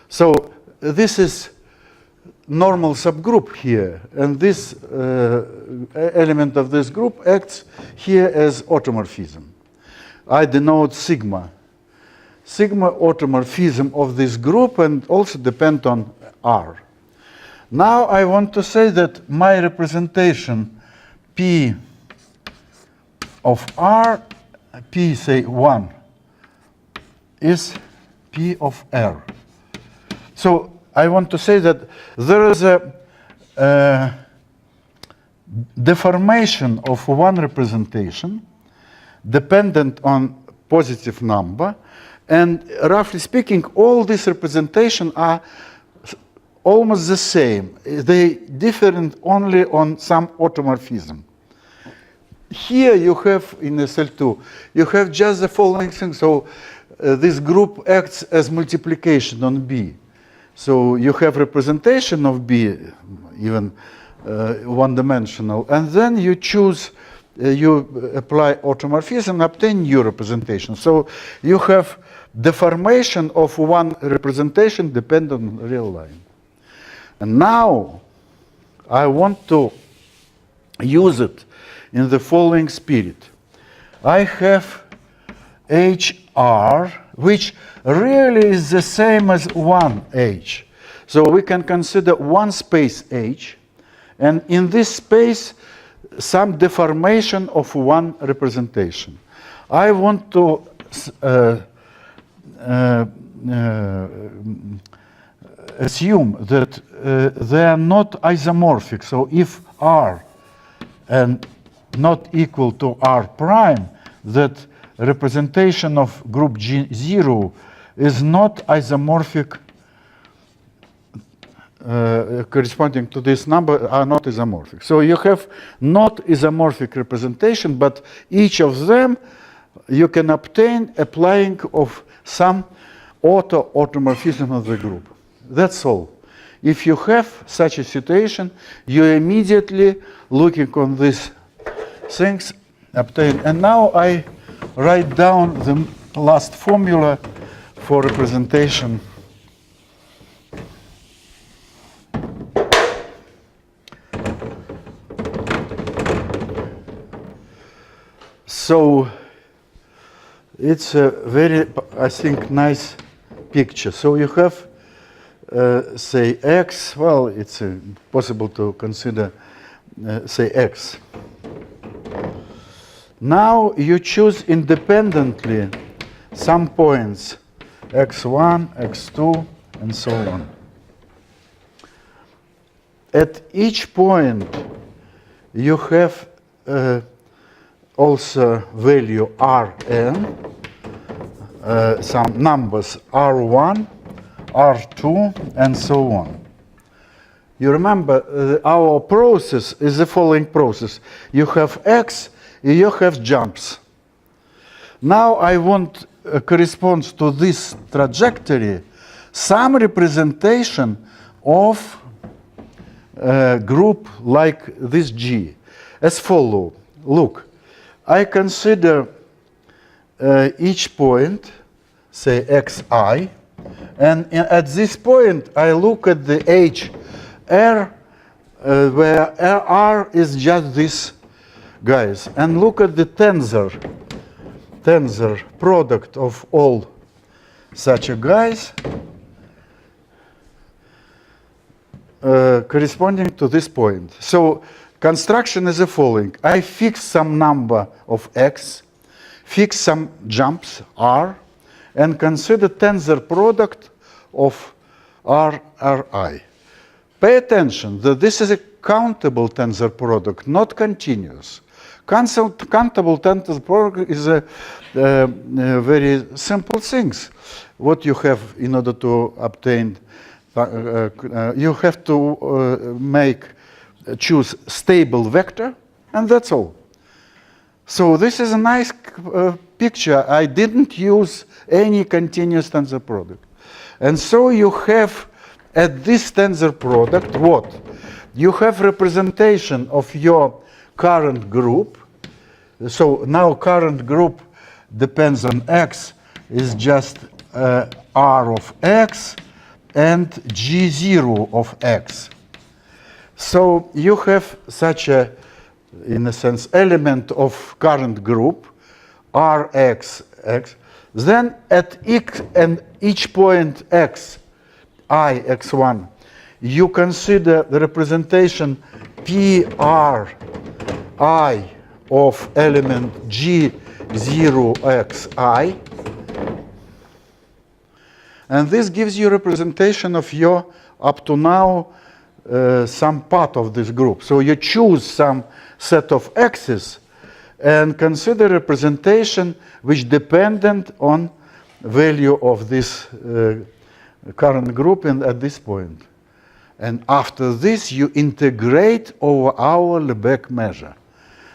So this is normal subgroup here, and this element of this group acts here as automorphism. I denote sigma. Sigma automorphism of this group and also depend on R. Now I want to say that my representation P of R, P say 1, is P of R. So I want to say that there is a deformation of one representation dependent on positive number, and roughly speaking, all these representations are almost the same. They differ only on some automorphism. Here you have, in SL2, you have just the following thing. So this group acts as multiplication on B. So you have representation of B, even one-dimensional, and then you choose, you apply automorphism and obtain new representation. So you have deformation of one representation dependent on real line. And now I want to use it in the following spirit. I have HR, which really is the same as one H. So we can consider one space H, and in this space, some deformation of one representation. I want to assume that they are not isomorphic. So if R and not equal to R prime, that representation of group G0 is not isomorphic corresponding to this number are not isomorphic. So you have not isomorphic representation, but each of them you can obtain applying of some automorphism of the group. That's all. If you have such a situation, you immediately looking on these things obtain. And now I write down the last formula for representation. So it's a very, I think, nice picture. So you have, say, X. Well, it's possible to consider, say, X. Now you choose independently some points, x1, x2, and so on. At each point, you have also value Rn, some numbers R1, R2, and so on. You remember our process is the following process. You have X, you have jumps. Now I want corresponds to this trajectory some representation of a group like this G as follow. Look, I consider each point, say xi, and at this point I look at the H R, where R is just this guys, and look at the tensor product of all such a guys corresponding to this point. So construction is the following. I fix some number of x, fix some jumps r, and consider tensor product of r, ri. Pay attention that this is a countable tensor product, not continuous. Countable tensor product is a very simple things. What you have in order to obtain, you have to choose stable vector, and that's all. So this is a nice picture. I didn't use any continuous tensor product. And so you have at this tensor product what? You have representation of your current group. So now current group depends on x, is just r of x and g0 of x. So you have such a, in a sense, element of current group, rx, x. Then at x and each point x, I, x1, you consider the representation pri of element g0 xi. And this gives you representation of your, up to now, some part of this group. So you choose some set of x's and consider representation which dependent on value of this current group and at this point. And after this, you integrate over our Lebesgue measure.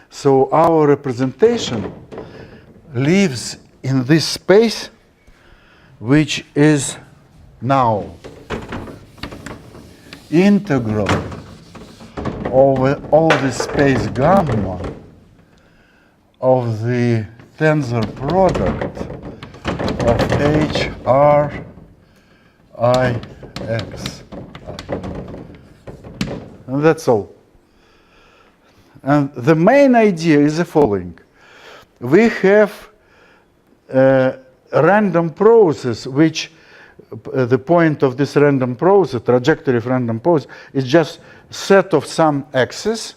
So our representation lives in this space, which is now integral over all the space gamma of the tensor product of H, R, I, X. And that's all. And the main idea is the following. We have a random process which the point of this random process, trajectory of random process, is just set of some x's,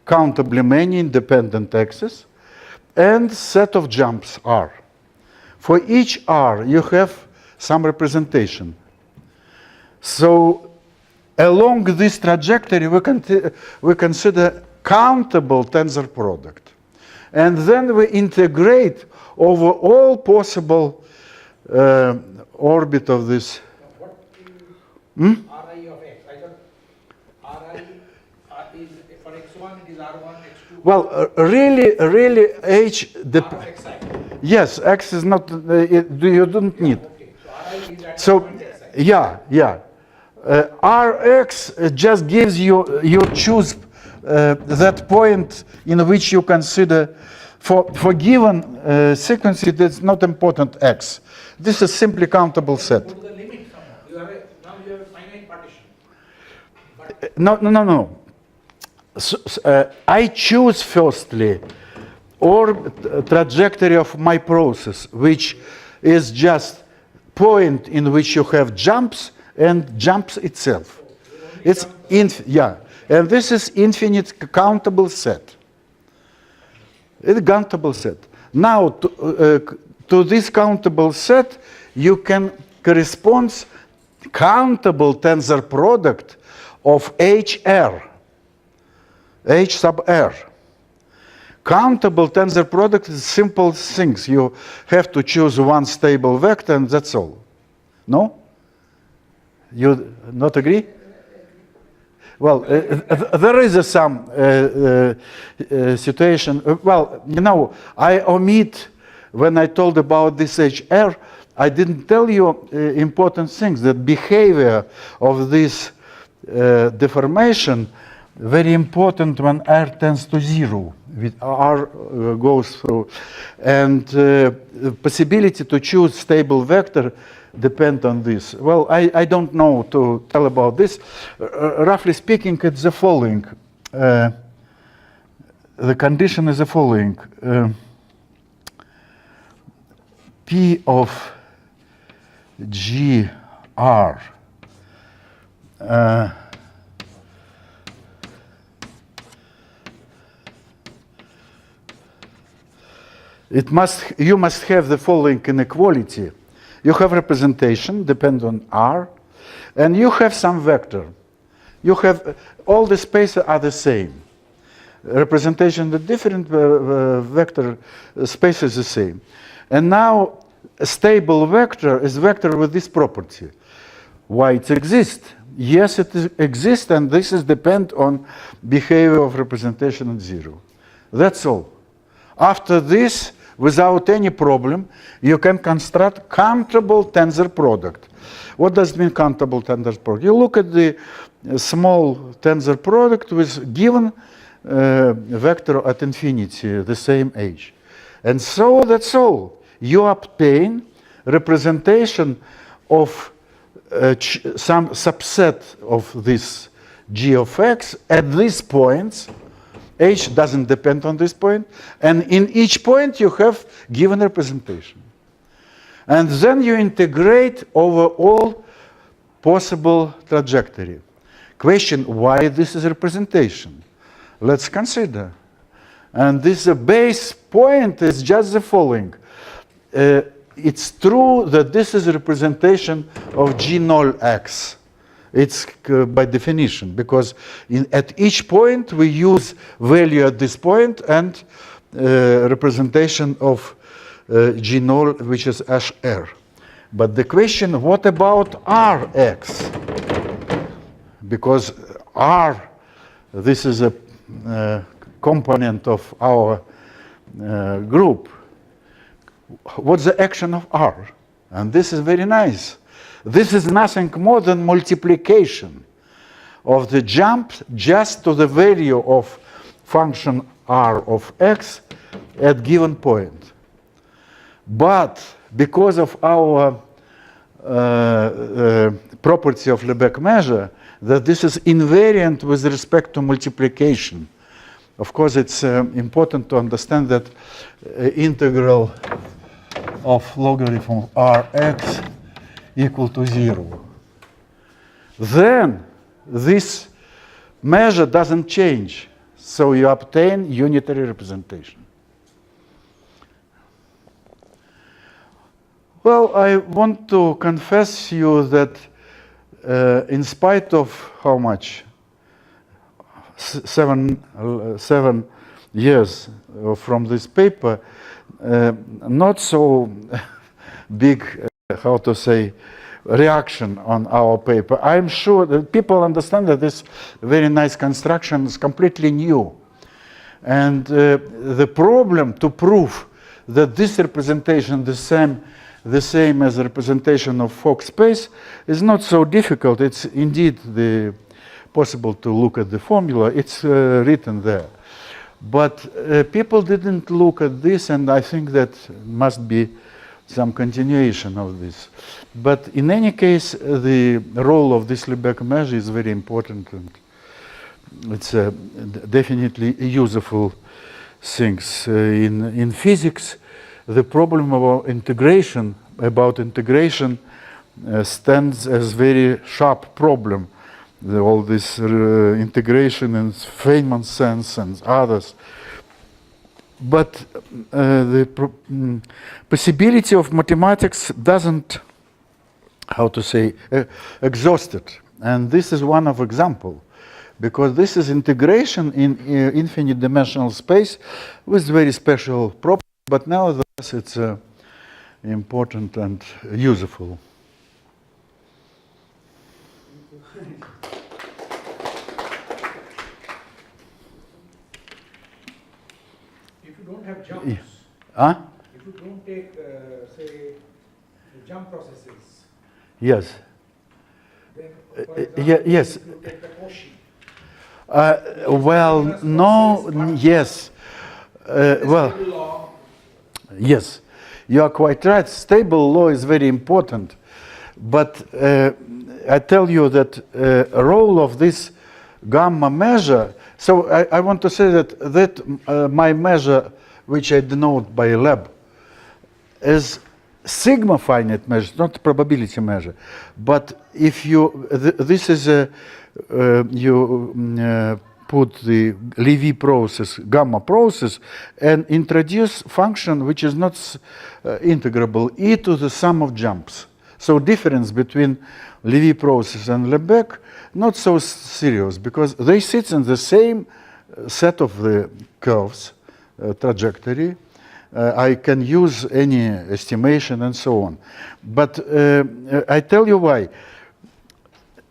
countably many independent x's, and set of jumps r. For each r, you have some representation. So along this trajectory, we consider countable tensor product. And then we integrate over all possible orbit of this. What is Ri of x? I thought Ri is, for x1 it is R1, x2. Well, really H, R of xi. yes, X is not, you don't need. Okay, so Ri is at So, point xi. yeah. Rx just gives you, you choose that point in which you consider, for given sequence, it's not important x. This is simply countable set. Go to the limit somehow. Now you have a finite partition. But No. So, I choose firstly trajectory of my process, which is just point in which you have jumps and jumps itself. It's and this is infinite countable set. It's countable set. Now to this countable set, you can correspond countable tensor product of HR. H sub R. Countable tensor product is simple things. You have to choose one stable vector and that's all. No? You not agree? Well, there is some situation. Well, you know, I omit, when I told about this HR, I didn't tell you important things. The behavior of this deformation, very important when R tends to 0, with R goes through. And possibility to choose stable vector depend on this. Well, I don't know to tell about this. Roughly speaking, it's the following. The condition is the following. P of GR you must have the following inequality. You have representation depend on R, and you have some vector. You have all the spaces are the same. Representation, the different vector space is the same. And now a stable vector is vector with this property. Why it exists? Yes, it exists, and this is depend on behavior of representation at 0. That's all. After this, without any problem, you can construct countable tensor product. What does mean countable tensor product? You look at the small tensor product with given vector at infinity, the same age. And so that's all. You obtain representation of some subset of this g of x at these points. H doesn't depend on this point, and in each point you have given representation. And then you integrate over all possible trajectory. Question, why this is representation? Let's consider. And this base point is just the following. It's true that this is a representation of G0x. It's by definition, because at each point we use value at this point and representation of G0, which is HR. But the question, what about Rx? Because R, this is a component of our group. What's the action of R? And this is very nice. This is nothing more than multiplication of the jump just to the value of function R of x at given point. But because of our property of Lebesgue measure, that this is invariant with respect to multiplication. Of course, it's important to understand that integral of logarithm Rx equal to 0. Then this measure doesn't change, so you obtain unitary representation. Well, I want to confess you that in spite of how much? 7 years from this paper, not so big, how to say, reaction on our paper. I'm sure that people understand that this very nice construction is completely new. And the problem to prove that this representation the same as the representation of Fock space is not so difficult. It's indeed possible to look at the formula. It's written there. But people didn't look at this, and I think that must be some continuation of this. But in any case, the role of this Lebesgue measure is very important, and it's definitely useful things. In physics, the problem about integration stands as very sharp problem. All this integration and Feynman sense and others. But the possibility of mathematics doesn't, how to say, exhaust it. And this is one of example. because this is integration in infinite dimensional space with very special properties, but nevertheless it's important and useful. If you don't have jumps, Huh? if you don't take, say, the jump processes, Yes. then, for example, Yes. if you take the Cauchy, Well, no, yes. Well, stable law, yes, you are quite right. Stable law is very important. But I tell you that a role of this gamma measure, so I want to say that my measure, which I denote by lab, is sigma finite measure, not probability measure. But if you, this is a, put the Levy process, gamma process, and introduce function which is not integrable, e to the sum of jumps. So difference between Levy process and Lebesgue, not so serious, because they sit in the same set of the curves, trajectory. I can use any estimation and so on. But I tell you why.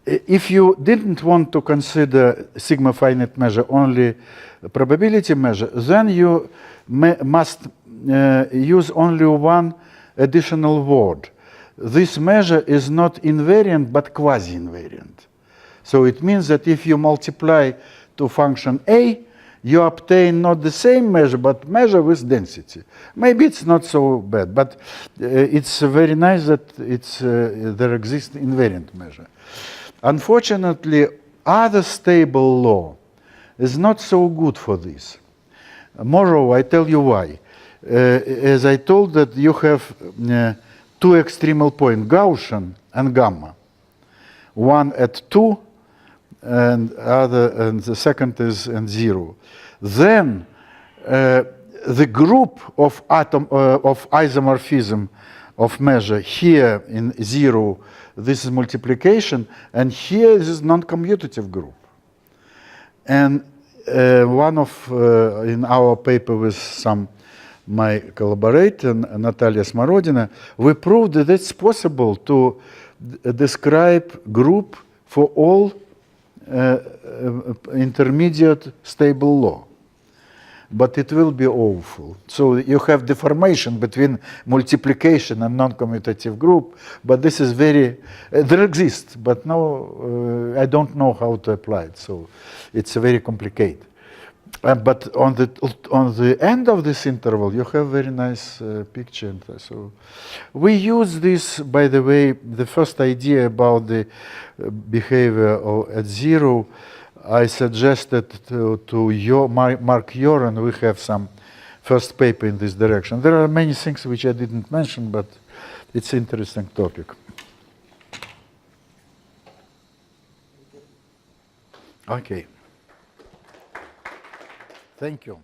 If you didn't want to consider sigma finite measure only probability measure, then you must use only one additional word. This measure is not invariant but quasi-invariant. So it means that if you multiply to function A, you obtain not the same measure, but measure with density. Maybe it's not so bad, but it's very nice that there exists invariant measure. Unfortunately, other stable law is not so good for this. Moreover, I tell you why. As I told that you have two extremal points, Gaussian and gamma. One at 2 and the second is at 0. Then the group of isomorphism of measure here in 0, this is multiplication, and here this is non-commutative group. And one of in our paper with my collaborator Natalia Smorodina, we proved that it's possible to describe group for all intermediate stable law. But it will be awful. So you have deformation between multiplication and non-commutative group, but this is very, there exists, but no, I don't know how to apply it, so it's very complicated. But on the end of this interval, you have very nice picture. So we use this, by the way, the first idea about the behavior at 0. I suggested to Mark Joran, we have some first paper in this direction. There are many things which I didn't mention, but it's an interesting topic. Okay. Thank you.